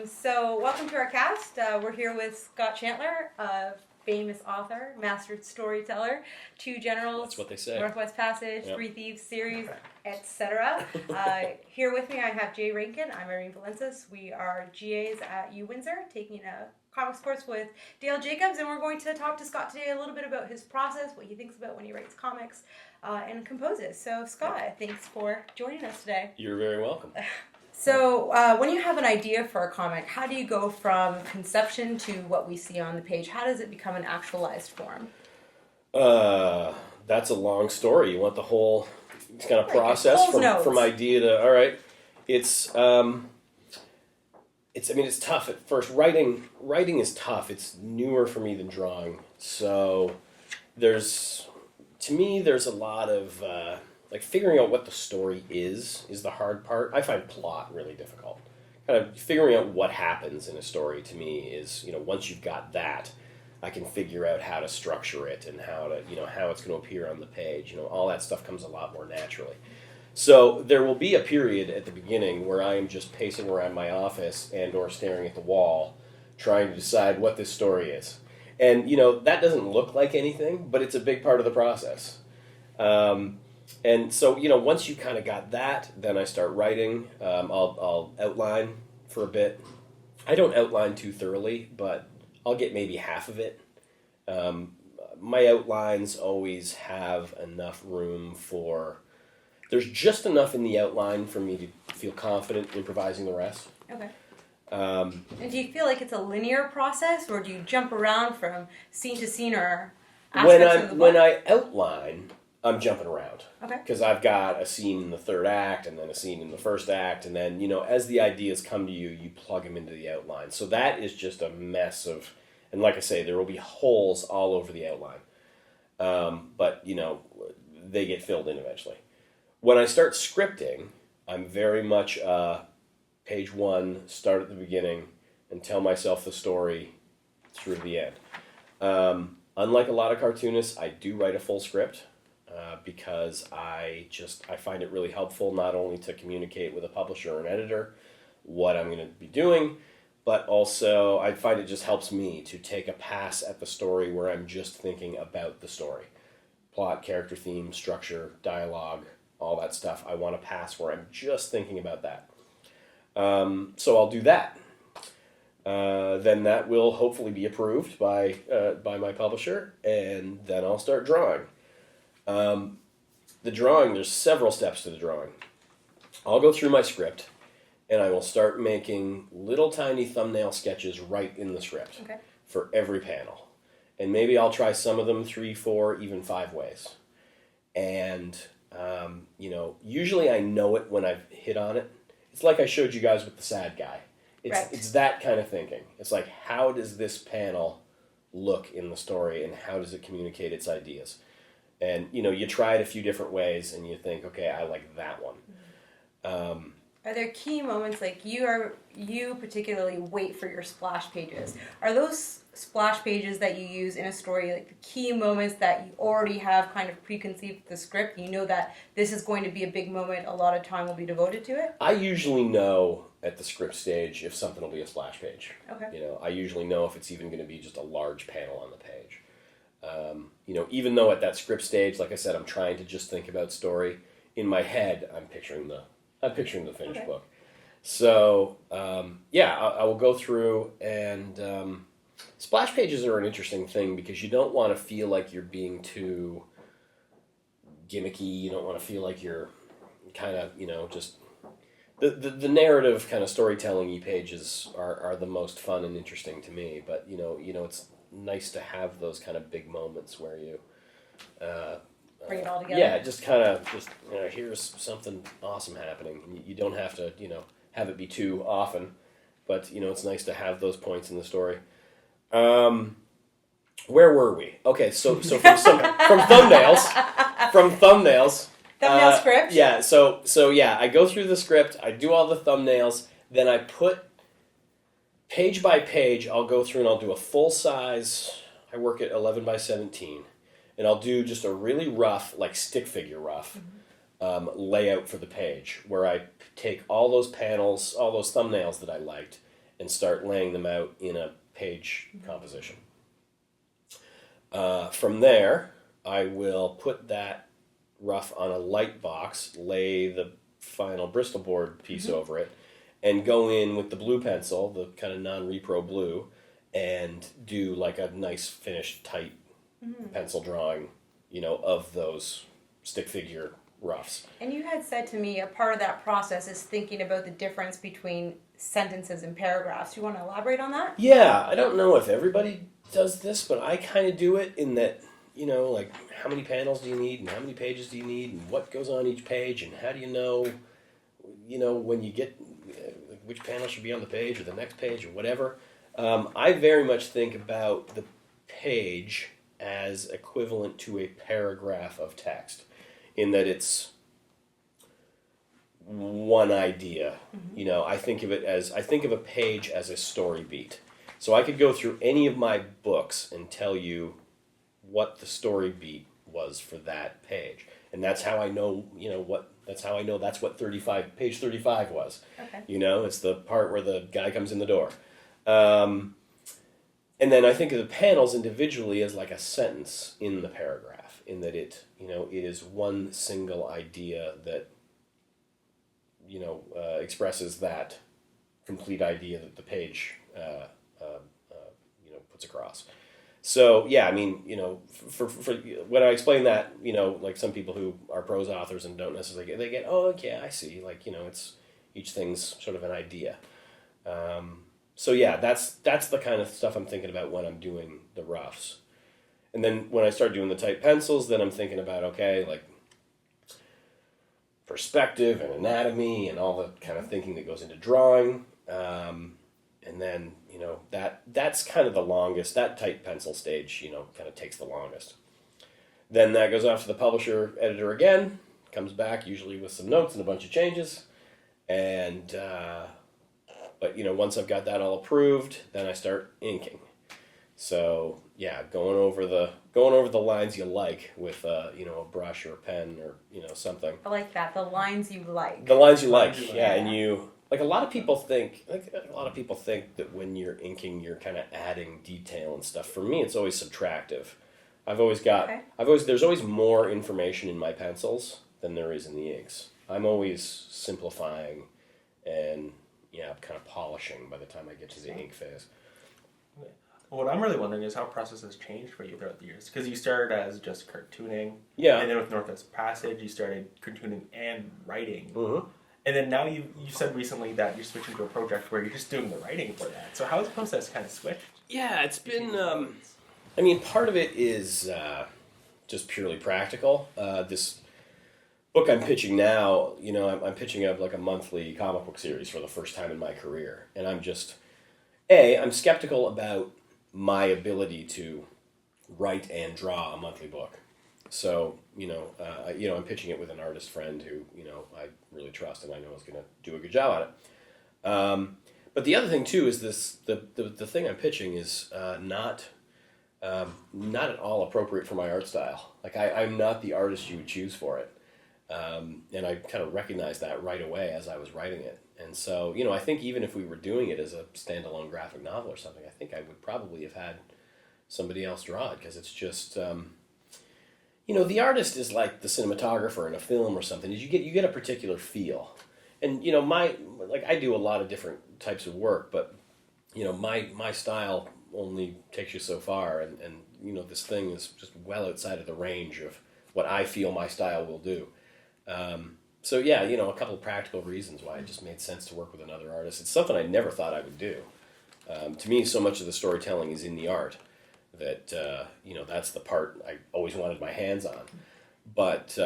So welcome to our cast. We're here with Scott Chantler, a famous author, mastered storyteller, Two Generals, That's what they say. Northwest Passage, Yep. Three Thieves series, etc. Here with me I have Jay Rankin. I'm Irene Velentzas. We are GAs at U Windsor, taking a comics course with Dale Jacobs, and we're going to talk to Scott today a little bit about his process, what he thinks about when he writes comics and composes. So Scott, thanks for joining us today. You're very welcome. So, when you have an idea for a comic, how do you go from conception to what we see on the page? How does it become an actualized form? That's a long story. You want the whole kind of Like process Cole's from notes. idea to all right. It's tough at first. Writing is tough. It's newer for me than drawing. So there's a lot of like figuring out what the story is the hard part. I find plot really difficult. Kind of figuring out what happens in a story to me is, once you've got that, I can figure out how to structure it and how it's going to appear on the page. All that stuff comes a lot more naturally. So there will be a period at the beginning where I am just pacing around my office and or staring at the wall, trying to decide what this story is. And, that doesn't look like anything, but it's a big part of the process. And so, once you kind of got that, then I start writing. I'll outline for a bit. I don't outline too thoroughly, but I'll get maybe half of it. My outlines always have enough room for... There's just enough in the outline for me to feel confident improvising the rest. Okay. And do you feel like it's a linear process, or do you jump around from scene to scene or aspects of the book? When I outline, I'm jumping around. Okay. Because I've got a scene in the third act, and then a scene in the first act, and then, as the ideas come to you, you plug them into the outline. So that is just a mess of... And like I say, there will be holes all over the outline. But, they get filled in eventually. When I start scripting, I'm very much page one, start at the beginning, and tell myself the story through the end. Unlike a lot of cartoonists, I do write a full script because I find it really helpful not only to communicate with a publisher or an editor what I'm going to be doing, but also I find it just helps me to take a pass at the story where I'm just thinking about the story. Plot, character, theme, structure, dialogue, all that stuff. I want to pass where I'm just thinking about that. So I'll do that. Then that will hopefully be approved by my publisher, and then I'll start drawing. The drawing, there's several steps to the drawing. I'll go through my script, and I will start making little tiny thumbnail sketches right in the script for every panel. And maybe I'll try some of them 3, 4, even 5 ways. And, usually I know it when I've hit on it. It's like I showed you guys with the sad guy. It's that kind of thinking. It's like, how does this panel look in the story, and how does it communicate its ideas? And, you try it a few different ways, and you think, okay, I like that one. Are there key moments, like you particularly wait for your splash pages? Are those splash pages that you use in a story like the key moments that you already have kind of preconceived the script? You know that this is going to be a big moment, a lot of time will be devoted to it? I usually know at the script stage if something will be a splash page. Okay. I usually know if it's even going to be just a large panel on the page. Even though at that script stage, like I said, I'm trying to just think about story, in my head, I'm picturing the finished book. So, I will go through, and splash pages are an interesting thing because you don't want to feel like you're being too gimmicky. You don't want to feel like you're kind of, just... The narrative kind of storytelling-y pages are the most fun and interesting to me, but, it's nice to have those kind of big moments where you... Bring it all together. Yeah, just kind of here's something awesome happening. You don't have to, have it be too often, but, it's nice to have those points in the story. Where were we? Okay, so from thumbnails. Thumbnail script? Yeah, so I go through the script, I do all the thumbnails, then I put, page by page, I'll go through and I'll do a full size, I work at 11 by 17. And I'll do just a really rough, like stick figure rough, layout for the page, where I take all those panels, all those thumbnails that I liked, and start laying them out in a page composition. From there, I will put that rough on a light box, lay the final Bristol board piece over it, and go in with the blue pencil, the kind of non-repro blue, and do like a nice finished tight pencil drawing, of those stick figure roughs. And you had said to me a part of that process is thinking about the difference between sentences and paragraphs. Do you want to elaborate on that? Yeah, I don't know if everybody does this, but I kind of do it in that, like how many panels do you need and how many pages do you need and what goes on each page and how do you know, when you get which panel should be on the page or the next page or whatever. I very much think about the page as equivalent to a paragraph of text in that it's one idea. I think of a page as a story beat. So I could go through any of my books and tell you what the story beat was for that page. And that's how I know, that's what page 35 was. Okay. It's the part where the guy comes in the door. And then I think of the panels individually as like a sentence in the paragraph, in that it is one single idea that, expresses that complete idea that the page, puts across. So, yeah, I mean, for when I explain that, like some people who are prose authors and don't necessarily they get, oh, yeah, I see. Like, it's each thing's sort of an idea. So yeah, that's the kind of stuff I'm thinking about when I'm doing the roughs. And then when I start doing the tight pencils, then I'm thinking about, okay, like perspective and anatomy and all the kind of thinking that goes into drawing. And then, that's kind of the longest, that tight pencil stage, kind of takes the longest. Then that goes off to the publisher editor again, comes back usually with some notes and a bunch of changes. And, but once I've got that all approved, then I start inking. So yeah, going over the lines you like with a brush or a pen or something. I like that. The lines you like. The lines you like, yeah. And you a lot of people think that when you're inking, you're kind of adding detail and stuff. For me, it's always subtractive. There's always more information in my pencils than there is in the inks. I'm always simplifying and kind of polishing by the time I get to the ink phase. What I'm really wondering is how process has changed for you throughout the years. Because you started as just cartooning. Yeah. And then with Northwest Passage, you started cartooning and writing. Mm-hmm. And then now you said recently that you're switching to a project where you're just doing the writing for that. So how has the process kind of switched? Yeah, it's been... part of it is just purely practical. This book I'm pitching now, I'm pitching up like a monthly comic book series for the first time in my career. And I'm just... I'm skeptical about my ability to write and draw a monthly book. So, I'm pitching it with an artist friend who, I really trust and I know is going to do a good job at it. But the other thing too is the thing I'm pitching is not at all appropriate for my art style. Like I'm not the artist you would choose for it. And I kind of recognized that right away as I was writing it. And so, I think even if we were doing it as a standalone graphic novel or something, I think I would probably have had somebody else draw it because it's just, the artist is like the cinematographer in a film or something. You get a particular feel. And, I do a lot of different types of work, but, my style only takes you so far. And this thing is just well outside of the range of what I feel my style will do. So yeah, a couple of practical reasons why it just made sense to work with another artist. It's something I never thought I would do. To me, so much of the storytelling is in the art that, that's the part I always wanted my hands on. But...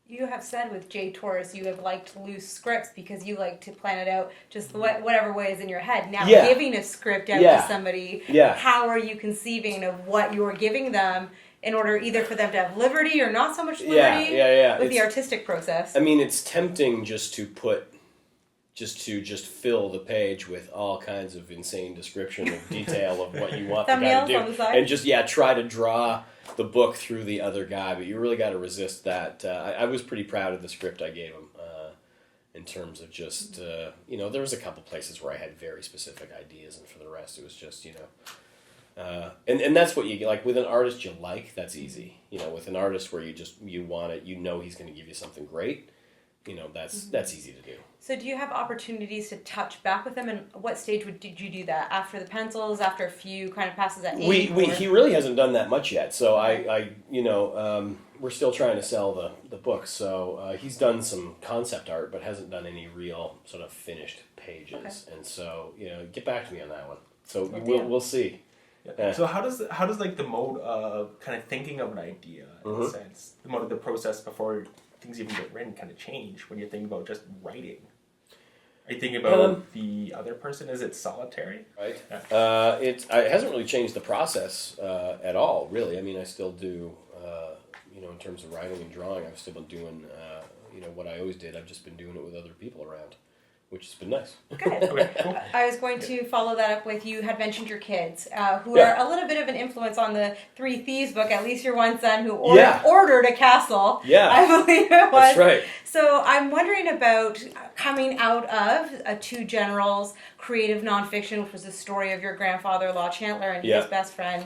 you have said with Jay Torres you have liked loose scripts because you like to plan it out just whatever way is in your head. Now giving a script out to somebody, how are you conceiving of what you're giving them in order either for them to have liberty or not so much liberty with the artistic process? I mean, it's tempting just to fill the page with all kinds of insane description of detail of what you want the guy to do. On the side. And just, try to draw the book through the other guy, but you really got to resist that. I was pretty proud of the script I gave him. in terms of just, there was a couple places where I had very specific ideas, and for the rest, it was just, and that's what you like with an artist you like. That's easy. With an artist where you want it, he's going to give you something great. That's easy to do. So do you have opportunities to touch back with them, and what stage did you do that? After the pencils, after a few kind of passes at ink? He really hasn't done that much yet. So we're still trying to sell the book. So he's done some concept art, but hasn't done any real sort of finished pages. Okay. And so get back to me on that one. So we'll see. Yeah. So how does like the mode of kind of thinking of an idea in a sense, the mode of the process before things even get written kind of change when you think about just writing? Are you thinking about the other person? Is it solitary? Right. Yeah. It hasn't really changed the process at all, really. I mean, I still do, in terms of writing and drawing, I've still been doing, what I always did. I've just been doing it with other people around, which has been nice. Good. Okay, cool. I was going to follow that up with, you had mentioned your kids, who are a little bit of an influence on the Three Thieves book, at least your one son who ordered a castle, I believe it was. That's right. So I'm wondering about coming out of Two Generals creative nonfiction, which was the story of your grandfather-in-law Chantler and his best friend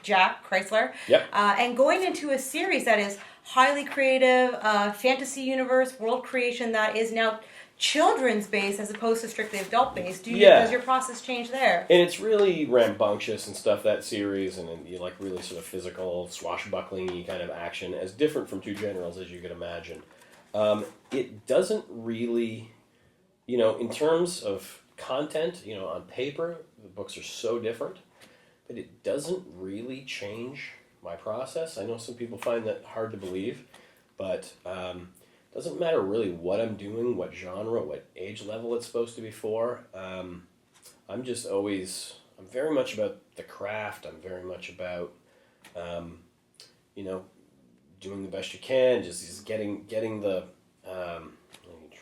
Jack Chrysler, and going into a series that is highly creative, fantasy universe, world creation that is now children's based as opposed to strictly adult based. Does your process change there? And it's really rambunctious and stuff, that series, and you like really sort of physical, swashbuckling kind of action, as different from Two Generals as you could imagine. It doesn't really, in terms of content, on paper, the books are so different, but it doesn't really change my process. I know some people find that hard to believe, but doesn't matter really what I'm doing, what genre, what age level it's supposed to be for. I'm very much about the craft. I'm very much about, doing the best you can, just getting the, I'm not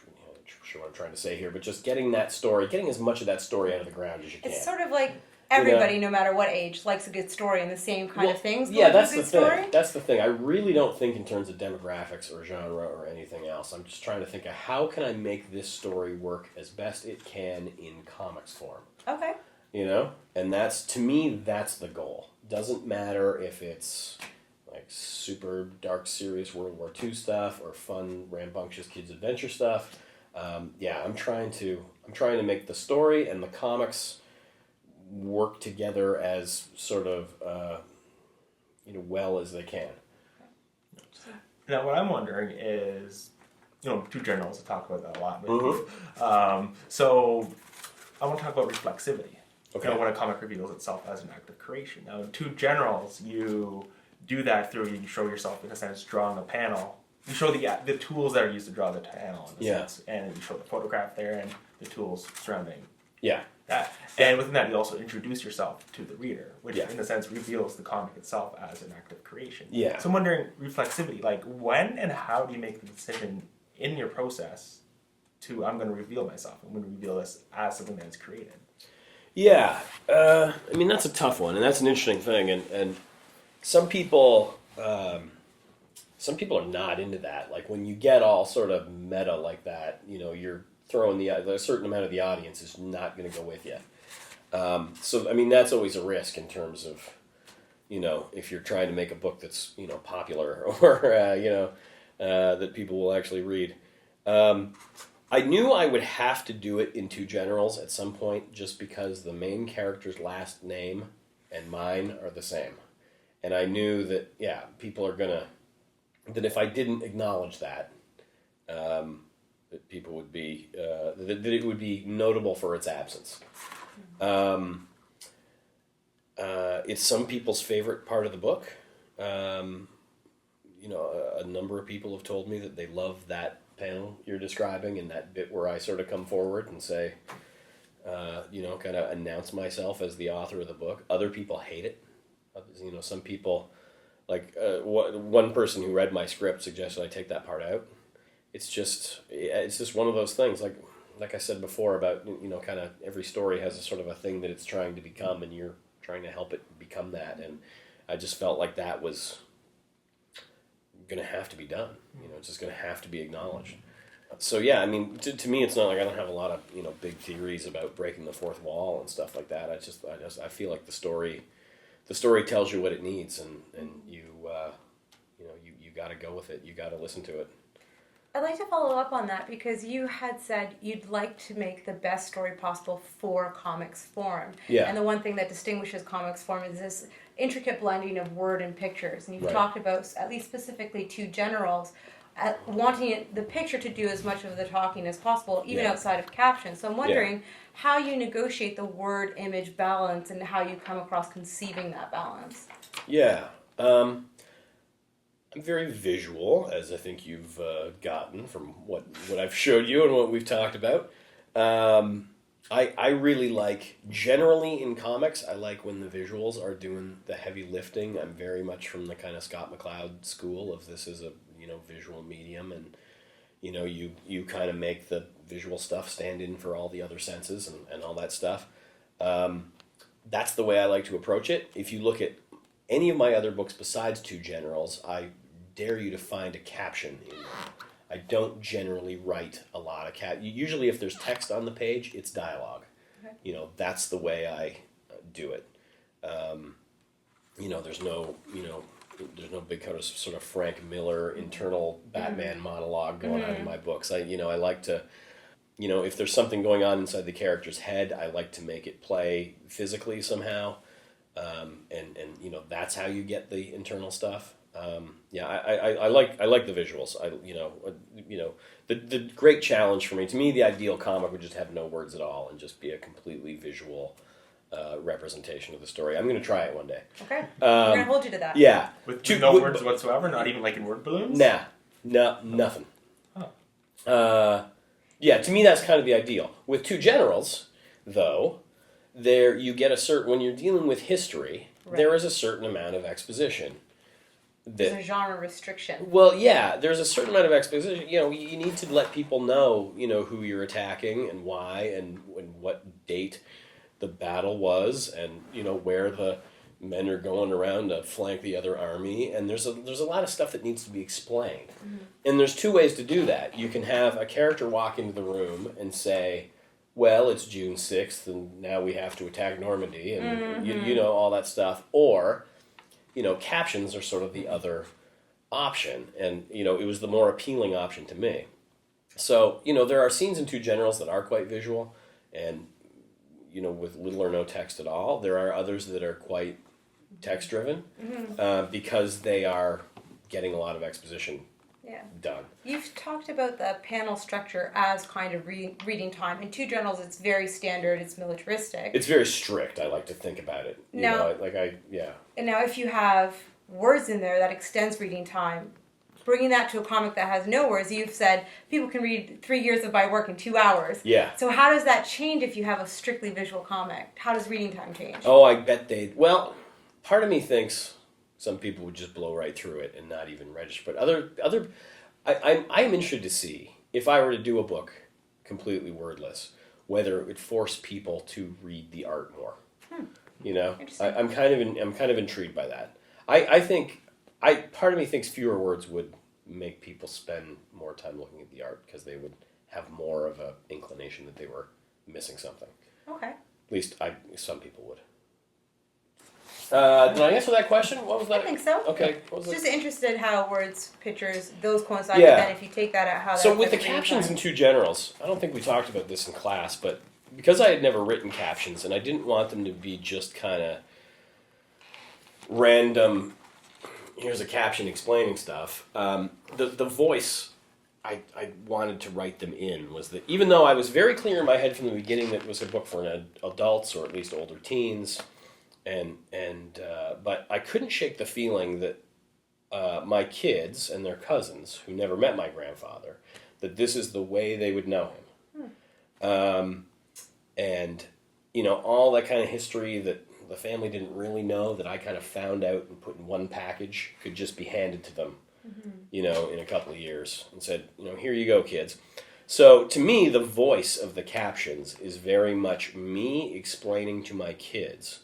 sure what I'm trying to say here, but just getting that story, getting as much of that story out of the ground as you can. It's sort of like everybody, no matter what age, likes a good story and the same kind of things. Yeah, that's the thing. That's the thing. I really don't think in terms of demographics or genre or anything else. I'm just trying to think of how can I make this story work as best it can in comics form. Okay. And to me, that's the goal. Doesn't matter if it's like super dark, serious World War II stuff or fun, rambunctious kids adventure stuff. I'm trying to make the story and the comics work together as sort of well as they can. Now, what I'm wondering is, Two Generals, I talk about that a lot with you. So I want to talk about reflexivity. Okay. When a comic reveals itself as an act of creation. Now, in Two Generals, you do that through, you show yourself, in a sense, drawing a panel. You show the tools that are used to draw the panel, in a sense, and you show the photograph there and the tools surrounding that. And within that, you also introduce yourself to the reader, which, in a sense, reveals the comic itself as an act of creation. Yeah. So I'm wondering, reflexivity, like when and how do you make the decision in your process to, I'm going to reveal myself, I'm going to reveal this as something that's created? Yeah. That's a tough one, and that's an interesting thing, and some people are not into that. Like when you get all sort of meta like that, you're throwing a certain amount of the audience is not going to go with you. That's always a risk in terms of, if you're trying to make a book that's, popular or, that people will actually read. I knew I would have to do it in Two Generals at some point just because the main character's last name and mine are the same. And I knew that, people are going to, that if I didn't acknowledge that, that people would be, that it would be notable for its absence. It's some people's favorite part of the book. A number of people have told me that they love that panel you're describing and that bit where I sort of come forward and say, kind of announce myself as the author of the book. Other people hate it. Some people, like one person who read my script suggested I take that part out. It's just one of those things. Like I said before about, kind of every story has a sort of a thing that it's trying to become, and you're trying to help it become that. And I just felt like that was going to have to be done. It's just going to have to be acknowledged. So yeah, I mean, to me, it's not like I don't have a lot of big theories about breaking the fourth wall and stuff like that. I feel like the story tells you what it needs, and you got to go with it. You got to listen to it. I'd like to follow up on that because you had said you'd like to make the best story possible for comics form. Yeah. And the one thing that distinguishes comics form is this intricate blending of word and pictures. And you've Right. talked about, at least specifically, Two Generals, wanting the picture to do as much of the talking as possible, even Yeah. outside of captions. So I'm wondering how you negotiate the word-image balance and how you come across conceiving that balance. Yeah. I'm very visual, as I think you've gotten from what I've showed you and what we've talked about. I really like, generally in comics, I like when the visuals are doing the heavy lifting. I'm very much from the kind of Scott McCloud school of this is a visual medium, and you kind of make the visual stuff stand in for all the other senses and all that stuff. That's the way I like to approach it. If you look at any of my other books besides Two Generals, I dare you to find a caption in them. I don't generally write a lot of usually if there's text on the page, it's dialogue. Okay. That's the way I do it. There's no big kind of sort of Frank Miller internal Batman monologue going on in my books. I like to, if there's something going on inside the character's head, I like to make it play physically somehow. And that's how you get the internal stuff. I like the visuals. The great challenge for me, to me, the ideal comic would just have no words at all and just be a completely visual representation of the story. I'm going to try it one day. Okay. We're going to hold you to that. Yeah. With no words whatsoever, not even like in word balloons? Nah. No, nothing. Huh. To me, that's kind of the ideal. With Two Generals, though, there you get when you're dealing with history, right. There is a certain amount of exposition. There's a genre restriction. Well, yeah, there's a certain amount of exposition. You need to let people know, who you're attacking and why and what date the battle was, and where the men are going around to flank the other army. And there's a lot of stuff that needs to be explained. Mm-hmm. And there's two ways to do that. You can have a character walk into the room and say, well, it's June 6th, and now we have to attack Normandy, and all that stuff. Or, captions are sort of the other option, and, it was the more appealing option to me. So, there are scenes in Two Generals that are quite visual, and, with little or no text at all. There are others that are quite text-driven, because they are getting a lot of exposition done. You've talked about the panel structure as kind of reading time. In Two Generals, it's very standard. It's militaristic. It's very strict. I like to think about it. And now, if you have words in there, that extends reading time. Bringing that to a comic that has no words, you've said people can read 3 years of my work in 2 hours. Yeah. So how does that change if you have a strictly visual comic? How does reading time change? Oh, I bet well, part of me thinks some people would just blow right through it and not even register. But I'm interested to see, if I were to do a book completely wordless, whether it would force people to read the art more. I'm kind of intrigued by that. I think part of me thinks fewer words would make people spend more time looking at the art because they would have more of an inclination that they were missing something. Okay. At least some people would. Did I answer that question? What was that? I think so. Okay. Just interested how words, pictures, those coincide. Yeah. And then if you take that out, how that. So with the captions in Two Generals, I don't think we talked about this in class, but because I had never written captions and I didn't want them to be just kind of random, here's a caption explaining stuff, the voice I wanted to write them in was that even though I was very clear in my head from the beginning that it was a book for adults or at least older teens, but I couldn't shake the feeling that my kids and their cousins, who never met my grandfather, that this is the way they would know him. And, all that kind of history that the family didn't really know, that I kind of found out and put in one package, could just be handed to them, in a couple of years, and said, here you go, kids. So to me, the voice of the captions is very much me explaining to my kids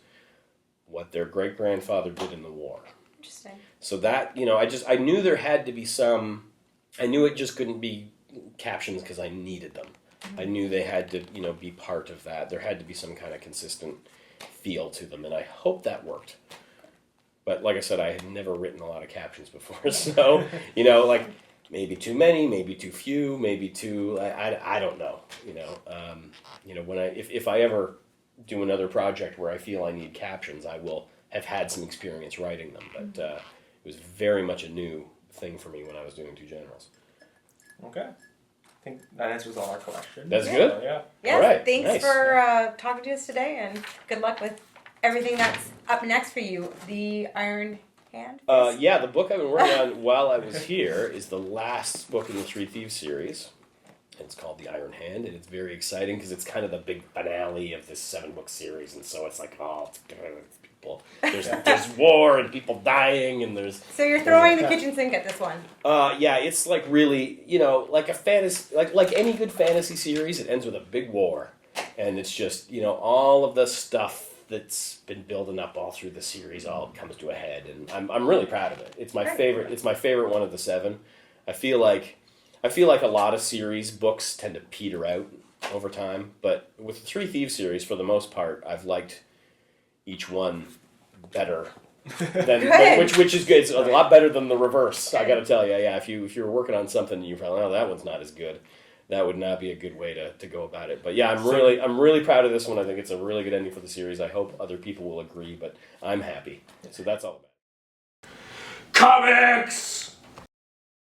what their great-grandfather did in the war. Interesting. So that, I knew there had to be I knew it just couldn't be, captions because I needed them. I knew they had to, be part of that. There had to be some kind of consistent feel to them, and I hope that worked. But like I said, I had never written a lot of captions before, so, like, maybe too many, maybe too few, maybe too, I don't know, when if I ever do another project where I feel I need captions, I will have had some experience writing them, but it was very much a new thing for me when I was doing Two Generals. Okay. I think that answers all our questions. That's good? Yeah. Yes, All right, thanks nice. for talking to us today, and good luck with everything that's up next for you. The Iron Hand? Yeah, the book I've been working on while I was here is the last book in the Three Thieves series. It's called The Iron Hand, and it's very exciting because it's kind of the big finale of this 7-book series, and so it's like, it's people. There's war and people dying, and there's. So you're throwing the kitchen sink at this one. Yeah, it's like really, like a fantasy, like any good fantasy series, it ends with a big war, and it's just, all of the stuff that's been building up all through the series all comes to a head, and I'm really proud of it. It's my favorite. It's my favorite one of the 7. I feel like a lot of series books tend to peter out over time, but with the Three Thieves series, for the most part, I've liked each one better than which is good. It's a lot better than the reverse. I got to tell you, yeah. If you were working on something and you felt, that one's not as good, that would not be a good way to go about it. But yeah, I'm really proud of this one. I think it's a really good ending for the series. I hope other people will agree, but I'm happy. So that's all about it. Comics!